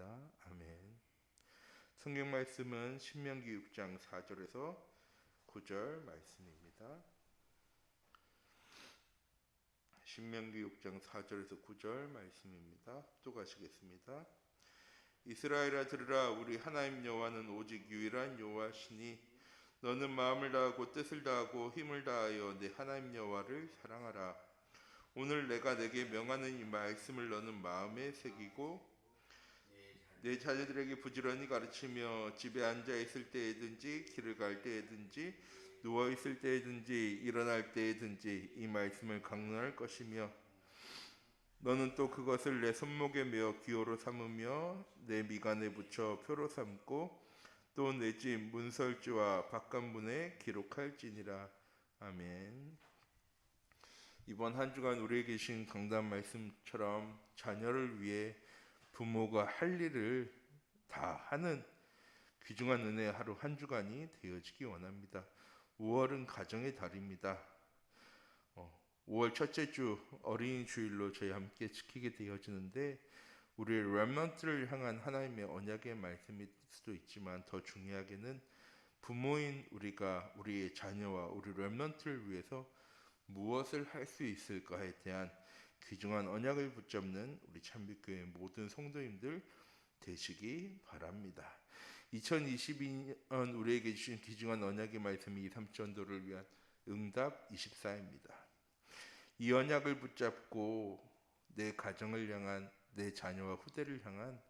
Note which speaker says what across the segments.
Speaker 1: 기도합니다. 아멘. 성경 말씀은 신명기 6장 4절에서 9절 말씀입니다. 신명기 6장 4절에서 9절 말씀입니다. 또 가시겠습니다. 이스라엘아 들으라. 우리 하나님 여호와는 오직 유일한 여호와시니 너는 마음을 다하고 뜻을 다하고 힘을 다하여 내 하나님 여호와를 사랑하라. 오늘 내가 내게 명하는 이 말씀을 너는 마음에 새기고 내 자녀들에게 부지런히 가르치며 집에 앉아 있을 때에든지 길을 갈 때에든지 누워 있을 때에든지 일어날 때에든지 이 말씀을 강론할 것이며 너는 또 그것을 내 손목에 메어 기호로 삼으며 내 미간에 붙여 표로 삼고 또 내 집 문설주와 바깥문에 기록할지니라. 아멘. 이번 한 주간 우리에게 주신 강단 말씀처럼 자녀를 위해 부모가 할 일을 다 하는 귀중한 은혜의 하루 한 주간이 되어지기 원합니다. 5월은 가정의 달입니다. 5월 첫째 주 어린이 주일로 저희 함께 지키게 되어지는데 우리의 렘넌트를 향한 하나님의 언약의 말씀일 수도 있지만 더 중요하게는 부모인 우리가 우리의 자녀와 우리 렘넌트를 위해서 무엇을 할 수 있을까에 대한 귀중한 언약을 붙잡는 우리 참빛교회 모든 성도님들 되시기 바랍니다. 2022년 우리에게 주신 귀중한 언약의 말씀이 2, 3전도를 위한 응답 24입니다. 이 언약을 붙잡고 내 가정을 향한 내 자녀와 후대를 향한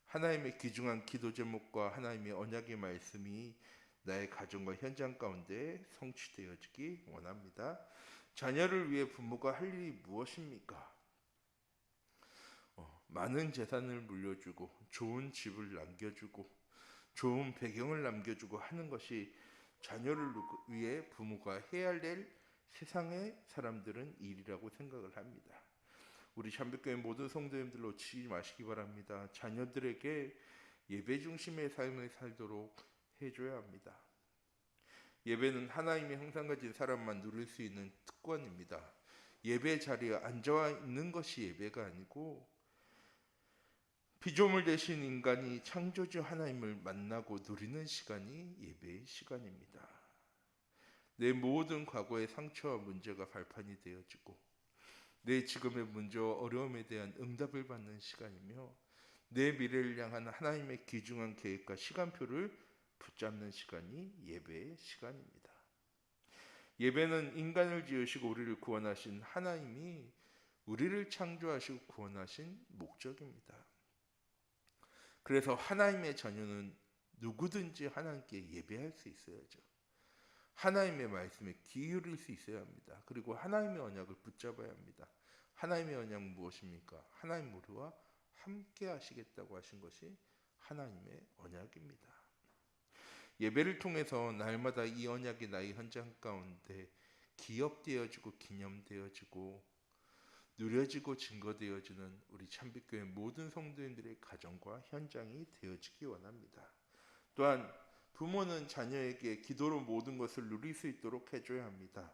Speaker 1: 하나님의 귀중한 기도 제목과 하나님의 언약의 말씀이 나의 가정과 현장 가운데 성취되어지기 원합니다. 자녀를 위해 부모가 할 일이 무엇입니까? 많은 재산을 물려주고 좋은 집을 남겨주고 좋은 배경을 남겨주고 하는 것이 자녀를 위해 부모가 해야 할 일 세상의 사람들은 일이라고 생각을 합니다. 우리 참빛교회 모든 성도님들 놓치지 마시기 바랍니다. 자녀들에게 예배 중심의 삶을 살도록 해줘야 합니다. 예배는 하나님의 형상 가진 사람만 누릴 수 있는 특권입니다. 예배 자리에 앉아 있는 것이 예배가 아니고 피조물 되신 인간이 창조주 하나님을 만나고 누리는 시간이 예배의 시간입니다. 내 모든 과거의 상처와 문제가 발판이 되어지고 내 지금의 문제와 어려움에 대한 응답을 받는 시간이며 내 미래를 향한 하나님의 귀중한 계획과 시간표를 붙잡는 시간이 예배의 시간입니다. 예배는 인간을 지으시고 우리를 구원하신 하나님이 우리를 창조하시고 구원하신 목적입니다. 그래서 하나님의 자녀는 누구든지 하나님께 예배할 수 있어야죠. 하나님의 말씀에 귀 기울일 수 있어야 합니다. 그리고 하나님의 언약을 붙잡아야 합니다. 하나님의 언약은 무엇입니까? 하나님 우리와 함께 하시겠다고 하신 것이 하나님의 언약입니다. 예배를 통해서 날마다 이 언약이 나의 현장 가운데 기억되어지고 기념되어지고 누려지고 증거되어지는 우리 참빛교회 모든 성도님들의 가정과 현장이 되어지기 원합니다. 또한 부모는 자녀에게 기도로 모든 것을 누릴 수 있도록 해줘야 합니다.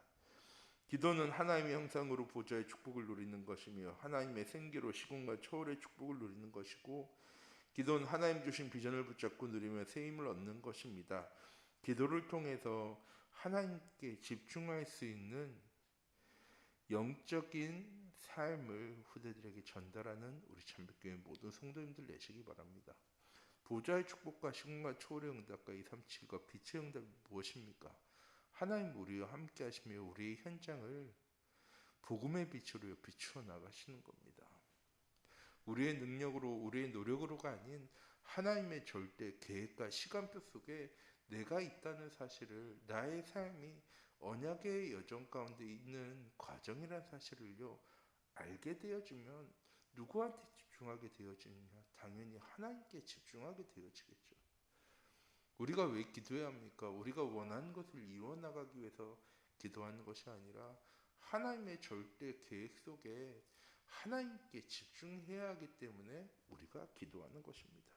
Speaker 1: 기도는 하나님의 형상으로 보좌의 축복을 누리는 것이며 하나님의 생기로 시공과 초월의 축복을 누리는 것이고 기도는 하나님 주신 비전을 붙잡고 누리며 새 힘을 얻는 것입니다. 기도를 통해서 하나님께 집중할 수 있는 영적인 삶을 후대들에게 전달하는 우리 참빛교회 모든 성도님들 되시기 바랍니다. 보좌의 축복과 시공과 초월의 응답과 237과 빛의 응답이 무엇입니까? 하나님 우리와 함께 하시며 우리의 현장을 복음의 빛으로 비추어 나가시는 겁니다. 우리의 능력으로 우리의 노력으로가 아닌 하나님의 절대 계획과 시간표 속에 내가 있다는 사실을 나의 삶이 언약의 여정 가운데 있는 과정이라는 사실을요 알게 되어지면 누구한테 집중하게 되어지느냐? 당연히 하나님께 집중하게 되어지겠죠. 우리가 왜 기도해야 합니까? 우리가 원하는 것을 이루어나가기 위해서 기도하는 것이 아니라 하나님의 절대 계획 속에 하나님께 집중해야 하기 때문에 우리가 기도하는 것입니다.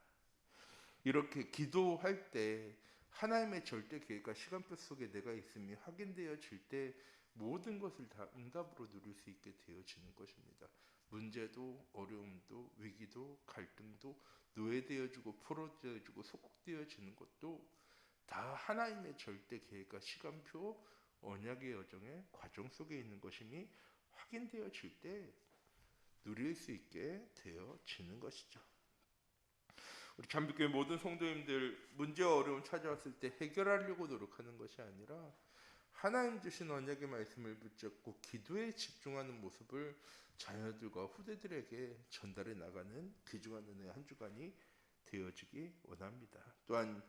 Speaker 1: 이렇게 기도할 때 하나님의 절대 계획과 시간표 속에 내가 있음이 확인되어질 때 모든 것을 다 응답으로 누릴 수 있게 되어지는 것입니다. 문제도 어려움도 위기도 갈등도 노예되어지고 포로되어지고 소국되어지는 것도 다 하나님의 절대 계획과 시간표 언약의 여정의 과정 속에 있는 것임이 확인되어질 때 누릴 수 있게 되어지는 것이죠. 우리 참빛교회 모든 성도님들 문제와 어려움 찾아왔을 때 해결하려고 노력하는 것이 아니라 하나님 주신 언약의 말씀을 붙잡고 기도에 집중하는 모습을 자녀들과 후대들에게 전달해 나가는 귀중한 은혜의 한 주간이 되어지기 원합니다. 또한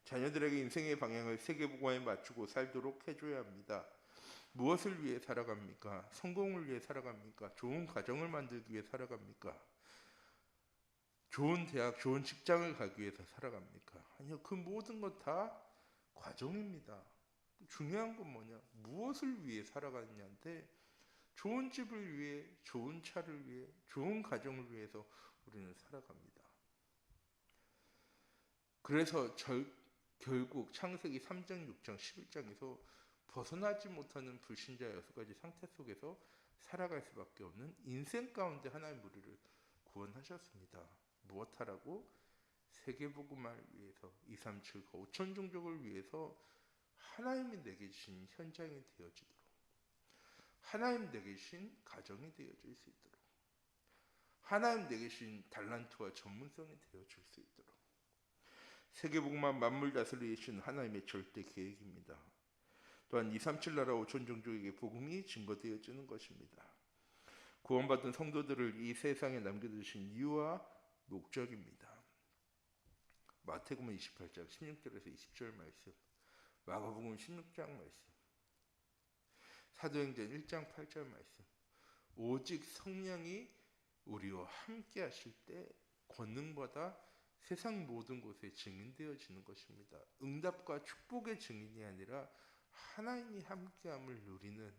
Speaker 1: 자녀들에게 인생의 방향을 세계복음화에 맞추고 살도록 해줘야 합니다. 무엇을 위해 살아갑니까? 성공을 위해 살아갑니까? 좋은 가정을 만들기 위해 살아갑니까? 좋은 대학, 좋은 직장을 가기 위해서 살아갑니까? 아니요, 그 모든 것 다 과정입니다. 중요한 건 뭐냐? 무엇을 위해 살아가느냐인데 좋은 집을 위해, 좋은 차를 위해, 좋은 가정을 위해서 우리는 살아갑니다. 그래서 결국 창세기 3장, 6장, 11장에서 벗어나지 못하는 불신자 6가지 상태 속에서 살아갈 수밖에 없는 인생 가운데 하나님 우리를 구원하셨습니다. 무엇하라고? 세계복음을 위해서 237과 5천 종족을 위해서 하나님이 내게 주신 현장이 되어지도록, 하나님 내게 주신 가정이 되어질 수 있도록, 하나님 내게 주신 달란트와 전문성이 되어질 수 있도록 세계복음만 만물 다스리신 하나님의 절대 계획입니다. 또한 237 나라 5천 종족에게 복음이 증거되어지는 것입니다. 구원받은 성도들을 이 세상에 남겨두신 이유와 목적입니다. 마태복음 28장 16절에서 20절 말씀, 마가복음 16장 말씀, 사도행전 1장 8절 말씀, 오직 성령이 우리와 함께 하실 때 권능받아 세상 모든 곳에 증인되어지는 것입니다. 응답과 축복의 증인이 아니라 하나님이 함께함을 누리는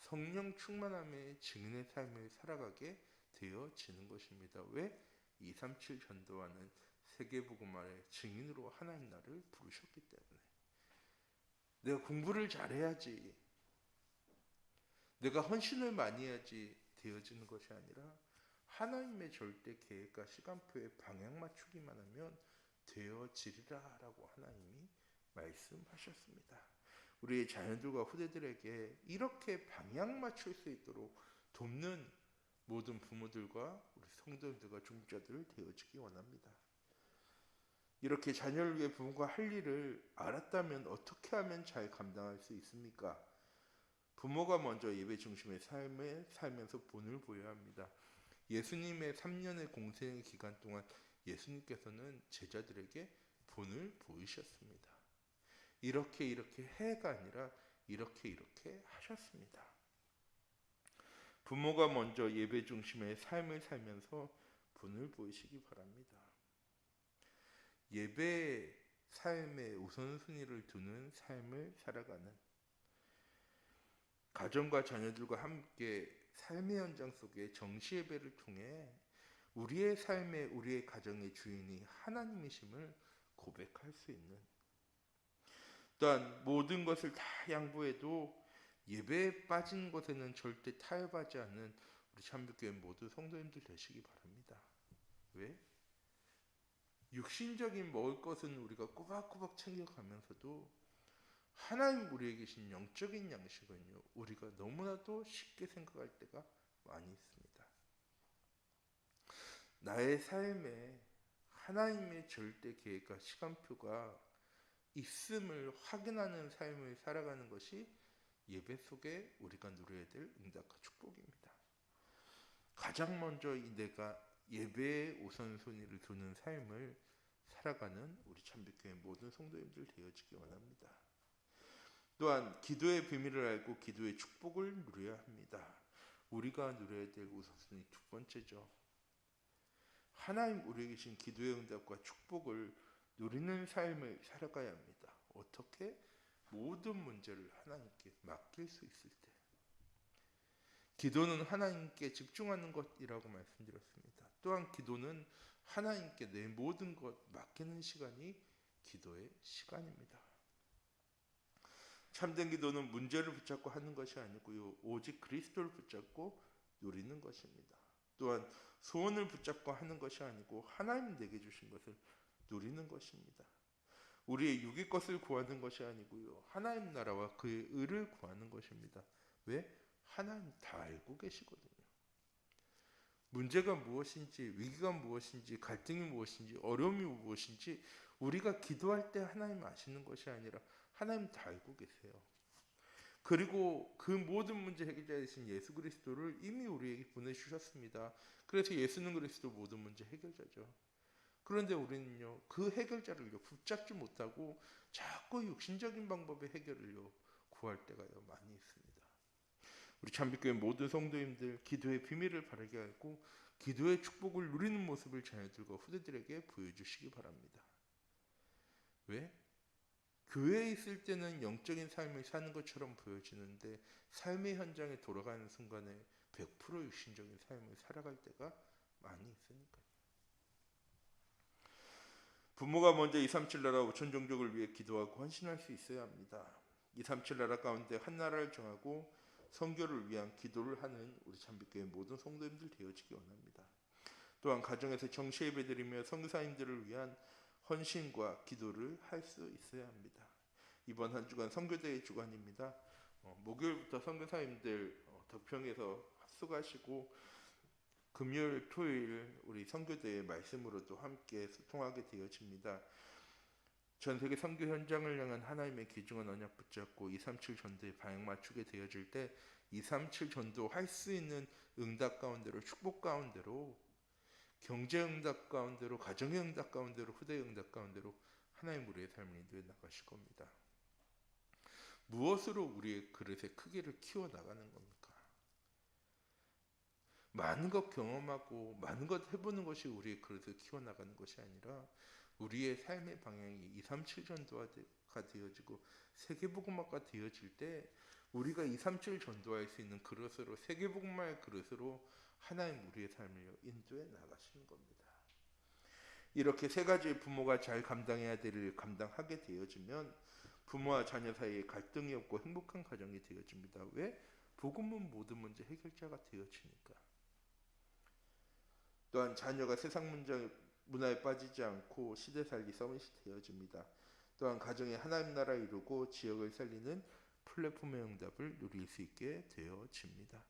Speaker 1: 성령 충만함의 증인의 삶을 살아가게 되어지는 것입니다. 왜? 237 전도와는 세계복음화의 증인으로 하나님 나를 부르셨기 때문에. 내가 공부를 잘해야지, 내가 헌신을 많이 해야지 되어지는 것이 아니라 하나님의 절대 계획과 시간표에 방향 맞추기만 하면 되어지리라 라고 하나님이 말씀하셨습니다. 우리의 자녀들과 후대들에게 이렇게 방향 맞출 수 있도록 돕는 모든 부모들과 우리 성도들과 중직자들 되어지기 원합니다. 이렇게 자녀를 위해 부모가 할 일을 알았다면 어떻게 하면 잘 감당할 수 있습니까? 부모가 먼저 예배 중심의 삶을 살면서 본을 보여야 합니다. 예수님의 3년의 공생의 기간 동안 예수님께서는 제자들에게 본을 보이셨습니다. 이렇게 해가 아니라 이렇게 하셨습니다. 부모가 먼저 예배 중심의 삶을 살면서 본을 보이시기 바랍니다. 예배 삶의 우선순위를 두는 삶을 살아가는, 가정과 자녀들과 함께 삶의 현장 속에 정시 예배를 통해 우리의 삶의, 우리의 가정의 주인이 하나님이심을 고백할 수 있는, 또한 모든 것을 다 양보해도 예배에 빠진 것에는 절대 타협하지 않는 우리 참빛교회 모두 성도님들 되시기 바랍니다. 왜? 육신적인 먹을 것은 우리가 꼬박꼬박 챙겨가면서도 하나님 우리에게 계신 영적인 양식은요, 우리가 너무나도 쉽게 생각할 때가 많이 있습니다. 나의 삶에 하나님의 절대 계획과 시간표가 있음을 확인하는 삶을 살아가는 것이 예배 속에 우리가 누려야 될 응답과 축복입니다. 가장 먼저 내가 예배의 우선순위를 두는 삶을 살아가는 우리 참빛교회 모든 성도님들 되어지기 원합니다. 또한 기도의 비밀을 알고 기도의 축복을 누려야 합니다. 우리가 누려야 될 우선순위 두 번째죠. 하나님 우리에게 주신 기도의 응답과 축복을 누리는 삶을 살아가야 합니다. 어떻게? 모든 문제를 하나님께 맡길 수 있을 때. 기도는 하나님께 집중하는 것이라고 말씀드렸습니다. 또한 기도는 하나님께 내 모든 것 맡기는 시간이 기도의 시간입니다. 참된 기도는 문제를 붙잡고 하는 것이 아니고요, 오직 그리스도를 붙잡고 누리는 것입니다. 또한 소원을 붙잡고 하는 것이 아니고 하나님 내게 주신 것을 누리는 것입니다. 우리의 육의 것을 구하는 것이 아니고요. 하나님 나라와 그의 의를 구하는 것입니다. 왜? 하나님 다 알고 계시거든요. 문제가 무엇인지, 위기가 무엇인지, 갈등이 무엇인지, 어려움이 무엇인지 우리가 기도할 때 하나님 아시는 것이 아니라 하나님 다 알고 계세요. 그리고 그 모든 문제 해결자이신 예수 그리스도를 이미 우리에게 보내주셨습니다. 그래서 예수는 그리스도 모든 문제 해결자죠. 그런데 우리는요, 그 해결자를요 붙잡지 못하고 자꾸 육신적인 방법의 해결을요 구할 때가요 많이 있습니다. 우리 참빛교회 모든 성도님들 기도의 비밀을 바르게 알고 기도의 축복을 누리는 모습을 자녀들과 후대들에게 보여주시기 바랍니다. 왜? 교회에 있을 때는 영적인 삶을 사는 것처럼 보여지는데 삶의 현장에 돌아가는 순간에 100% 육신적인 삶을 살아갈 때가 많이 있으니까요. 부모가 먼저 237 나라 5천 종족을 위해 기도하고 헌신할 수 있어야 합니다. 237 나라 가운데 한 나라를 정하고 선교를 위한 기도를 하는 우리 참빛교회 모든 성도님들 되어지기 원합니다. 또한 가정에서 정시 예배드리며 선교사님들을 위한 헌신과 기도를 할 수 있어야 합니다. 이번 한 주간 선교대의 주간입니다. 목요일부터 선교사님들 덕평에서 합숙하시고 금요일, 토요일 우리 선교대의 말씀으로도 함께 소통하게 되어집니다. 전 세계 선교 현장을 향한 하나님의 귀중한 언약 붙잡고 237 전도에 방향 맞추게 되어질 때 237 전도 할 수 있는 응답 가운데로 축복 가운데로 경제 응답 가운데로 가정의 응답 가운데로 후대의 응답 가운데로 하나님 우리의 삶을 인도해 나가실 겁니다. 무엇으로 우리의 그릇의 크기를 키워 나가는 겁니까? 많은 것 경험하고 많은 것 해보는 것이 우리의 그릇을 키워 나가는 것이 아니라 우리의 삶의 방향이 237 전도가 되어지고 세계복음화가 되어질 때 우리가 237 전도할 수 있는 그릇으로 세계복음화의 그릇으로 하나님 우리의 삶을 인도해 나가시는 겁니다. 이렇게 세 가지의 부모가 잘 감당해야 될 일을 감당하게 되어지면 부모와 자녀 사이에 갈등이 없고 행복한 가정이 되어집니다. 왜? 복음은 모든 문제 해결자가 되어지니까. 또한 자녀가 세상 문화에 빠지지 않고 시대 살기 서밋이 되어집니다. 또한 가정의 하나님 나라 이루고 지역을 살리는 플랫폼의 응답을 누릴 수 있게 되어집니다.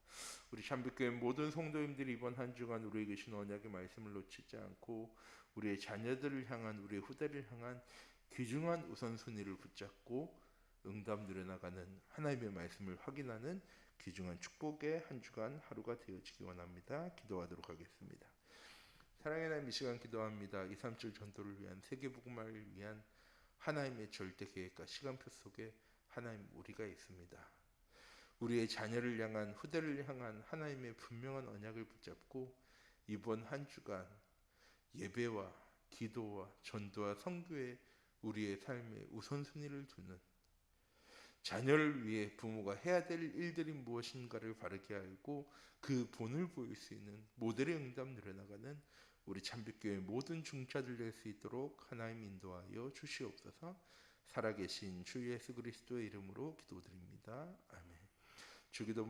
Speaker 1: 우리 참빛교회 모든 성도님들이 이번 한 주간 우리에게 주신 언약의 말씀을 놓치지 않고 우리의 자녀들을 향한 우리의 후대를 향한 귀중한 우선순위를 붙잡고 응답 누려나가는 하나님의 말씀을 확인하는 귀중한 축복의 한 주간 하루가 되어지기 원합니다. 기도하도록 하겠습니다. 사랑의 하나님, 이 시간 기도합니다. 237 전도를 위한 세계복음화를 위한 하나님의 절대 계획과 시간표 속에 하나님 우리가 있습니다. 우리의 자녀를 향한 후대를 향한 하나님의 분명한 언약을 붙잡고 이번 한 주간 예배와 기도와 전도와 선교에 우리의 삶의 우선순위를 두는 자녀를 위해 부모가 해야 될 일들이 무엇인가를 바르게 알고 그 본을 보일 수 있는 모델의 응답 누려나가는 우리 참빛교회 모든 중자들 될 수 있도록 하나님 인도하여 주시옵소서. 살아계신 주 예수 그리스도의 이름으로 기도드립니다. 아멘. 주기도